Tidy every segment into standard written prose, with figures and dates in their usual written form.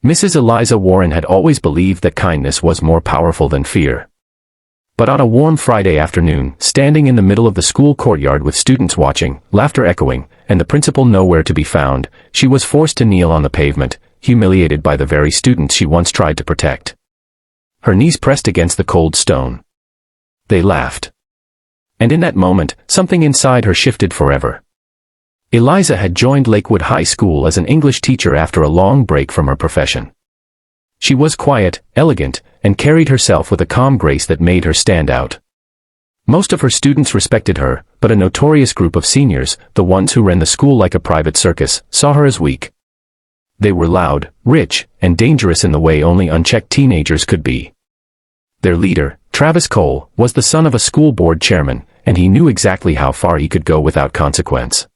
Mrs. Eliza Warren had always believed that kindness was more powerful than fear. But on a warm Friday afternoon, standing in the middle of the school courtyard with students watching, laughter echoing, and the principal nowhere to be found, she was forced to kneel on the pavement, humiliated by the very students she once tried to protect. Her knees pressed against the cold stone. They laughed. And in that moment, something inside her shifted forever. Eliza had joined Lakewood High School as an English teacher after a long break from her profession. She was quiet, elegant, and carried herself with a calm grace that made her stand out. Most of her students respected her, but a notorious group of seniors, the ones who ran the school like a private circus, saw her as weak. They were loud, rich, and dangerous in the way only unchecked teenagers could be. Their leader, Travis Cole, was the son of a school board chairman, and he knew exactly how far he could go without consequence.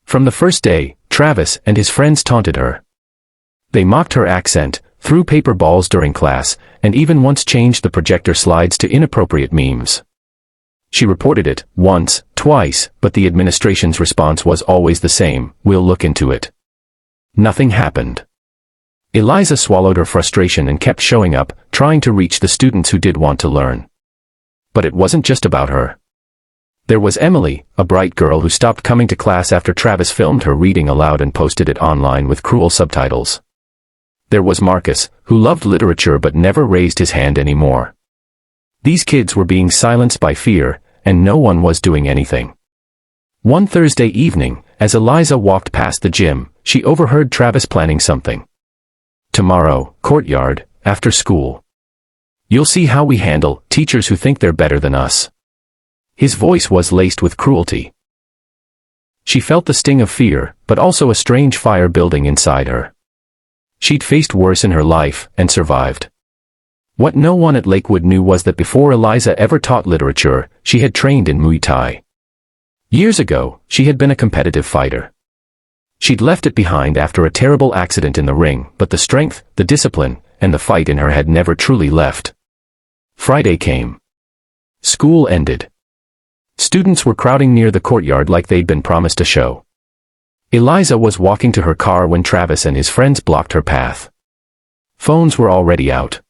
From the first day, Travis and his friends taunted her. They mocked her accent, threw paper balls during class, and even once changed the projector slides to inappropriate memes. She reported it, once, twice, but the administration's response was always the same: "We'll look into it." Nothing happened. Eliza swallowed her frustration and kept showing up, trying to reach the students who did want to learn. But it wasn't just about her. There was Emily, a bright girl who stopped coming to class after Travis filmed her reading aloud and posted it online with cruel subtitles. There was Marcus, who loved literature but never raised his hand anymore. These kids were being silenced by fear, and no one was doing anything. One Thursday evening, as Eliza walked past the gym, she overheard Travis planning something. "Tomorrow, courtyard, after school. You'll see how we handle teachers who think they're better than us." His voice was laced with cruelty. She felt the sting of fear, but also a strange fire building inside her. She'd faced worse in her life, and survived. What no one at Lakewood knew was that before Eliza ever taught literature, she had trained in Muay Thai. Years ago, she had been a competitive fighter. She'd left it behind after a terrible accident in the ring, but the strength, the discipline, and the fight in her had never truly left. Friday came. School ended. Students were crowding near the courtyard like they'd been promised a show. Eliza was walking to her car when Travis and his friends blocked her path. Phones were already out.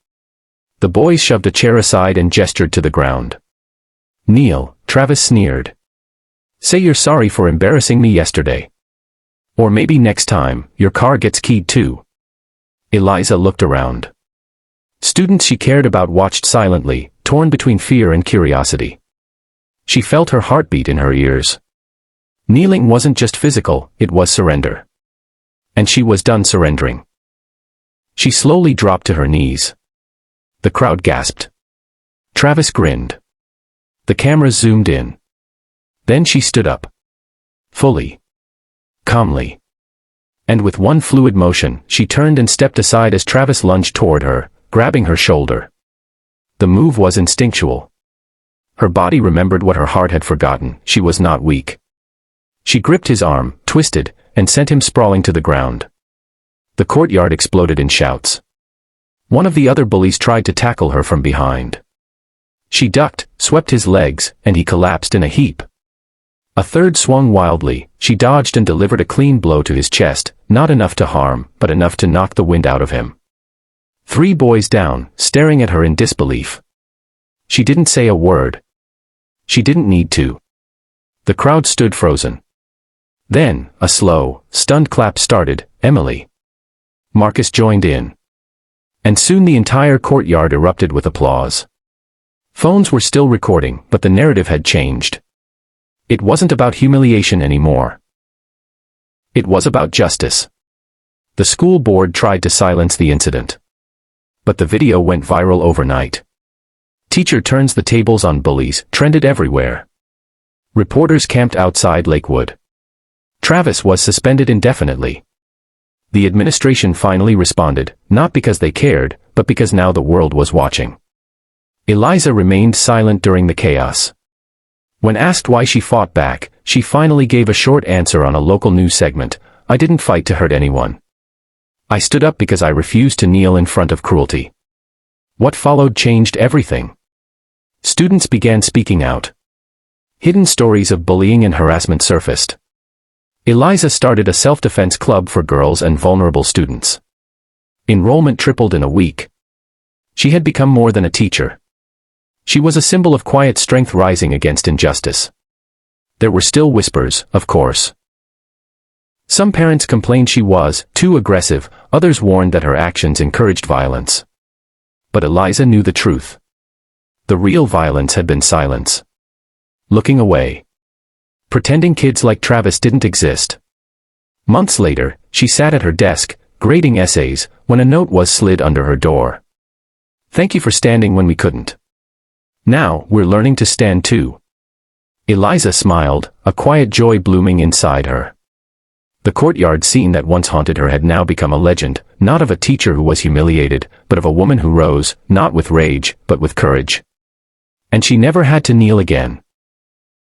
The boys shoved a chair aside and gestured to the ground. "Kneel," Travis sneered. "Say you're sorry for embarrassing me yesterday. Or maybe next time, your car gets keyed too." Eliza looked around. Students she cared about watched silently, torn between fear and curiosity. She felt her heartbeat in her ears. Kneeling wasn't just physical, it was surrender. And she was done surrendering. She slowly dropped to her knees. The crowd gasped. Travis grinned. The cameras zoomed in. Then she stood up. Fully. Calmly. And with one fluid motion, she turned and stepped aside as Travis lunged toward her, grabbing her shoulder. The move was instinctual. Her body remembered what her heart had forgotten: she was not weak. She gripped his arm, twisted, and sent him sprawling to the ground. The courtyard exploded in shouts. One of the other bullies tried to tackle her from behind. She ducked, swept his legs, and he collapsed in a heap. A third swung wildly. She dodged and delivered a clean blow to his chest, not enough to harm, but enough to knock the wind out of him. 3 boys down, staring at her in disbelief. She didn't say a word. She didn't need to. The crowd stood frozen. Then, a slow, stunned clap started. Emily. Marcus joined in. And soon the entire courtyard erupted with applause. Phones were still recording, but the narrative had changed. It wasn't about humiliation anymore. It was about justice. The school board tried to silence the incident. But the video went viral overnight. "Teacher turns the tables on bullies" trended everywhere. Reporters camped outside Lakewood. Travis was suspended indefinitely. The administration finally responded, not because they cared, but because now the world was watching. Eliza remained silent during the chaos. When asked why she fought back, she finally gave a short answer on a local news segment: "I didn't fight to hurt anyone. I stood up because I refused to kneel in front of cruelty." What followed changed everything. Students began speaking out. Hidden stories of bullying and harassment surfaced. Eliza started a self-defense club for girls and vulnerable students. Enrollment tripled in a week. She had become more than a teacher. She was a symbol of quiet strength rising against injustice. There were still whispers, of course. Some parents complained she was too aggressive, others warned that her actions encouraged violence. But Eliza knew the truth. The real violence had been silence. Looking away. Pretending kids like Travis didn't exist. Months later, she sat at her desk, grading essays, when a note was slid under her door. "Thank you for standing when we couldn't. Now, we're learning to stand too." Eliza smiled, a quiet joy blooming inside her. The courtyard scene that once haunted her had now become a legend, not of a teacher who was humiliated, but of a woman who rose, not with rage, but with courage. And she never had to kneel again.